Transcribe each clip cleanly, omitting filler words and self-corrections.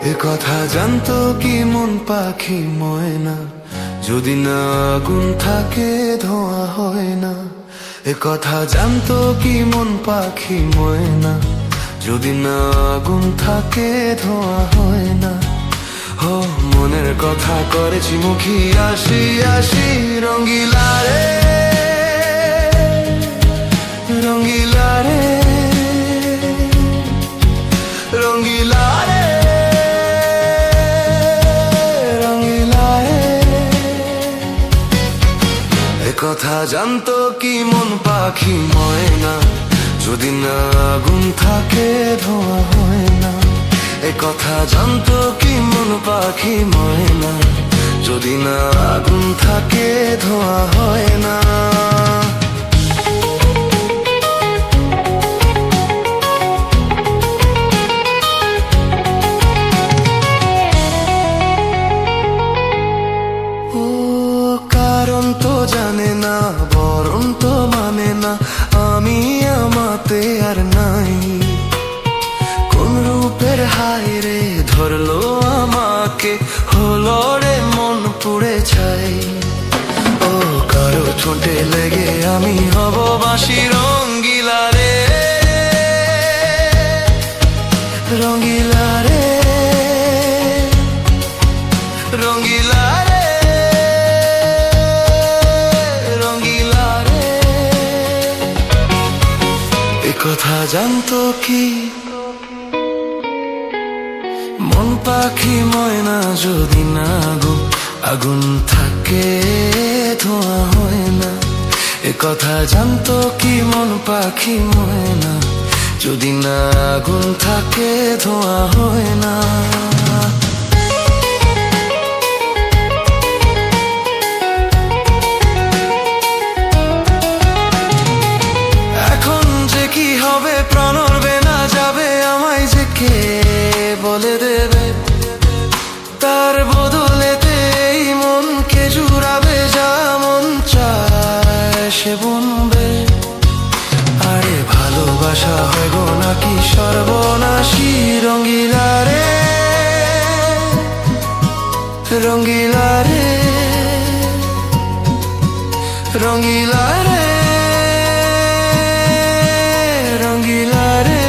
এ কথা জানতো কি মন পাখি ময়না, যদি না আগুন থাকে ধোঁয়া হয় না। এ কথা জানতো কি মন পাখি ময়না, যদি না আগুন থাকে ধোঁয়া হয় না। ও মনের কথা করেছি মুখী আসি আসি, রঙ্গিলা রে রঙ্গিলা রে রঙ্গিলা রে রঙ্গিলা রে। এ কথা জানতো কি মন পাখি ময়না, যদি না আগুন থাকে ধোঁয়া হয় না। এ কথা জানতো কি মন পাখি ময়না, যদি না আগুন থাকে ধোঁয়া হয় না। ও কারণ তো জানে না, বরণ তো মানে না, আমি আমাতে আর নাই। কোন রূপের হায় রে ধরলো আমাকে, হলো রে মন পুড়ে ছাই। ও কারো ঠোঁটে লেগে আমি হব বাঁশি, রঙ্গিলা রে রঙ্গিলা রে রঙ্গিলা রে রঙ্গিলা রে। এ কথা জানতো কি মন পাখি ময়না, যদি না আগুন থাকে ধোঁয়া হয় না। এ কথা জানতো কি মন পাখি ময়না, যদি না আগুন থাকে ধোঁয়া হয় না। এখন যে কি হবে প্রাণ উড়বে না যাবে, আমায় যে কে বলে দেবে, তার বদলেতে এই মনকে জুড়াবে, যা মন চায় সে বনবে। আরে ভালোবাসা হয় গো নাকি সর্বনাশী, রঙ্গিলা রে রঙ্গিলা রে রঙ্গিলা রে রঙ্গিলা রে।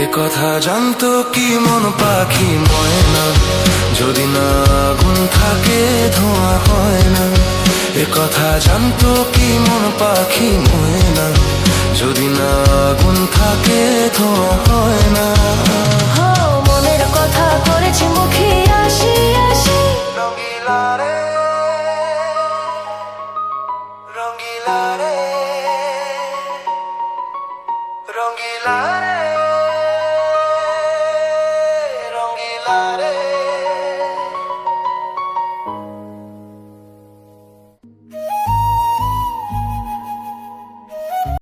এ কথা জানতো কি মন পাখি ময়না, যদি না আগুন থাকে ধোঁয়া হয় না। এ কথা জানতো কি মন পাখি ময়না, যদি না আগুন থাকে ধোঁয়া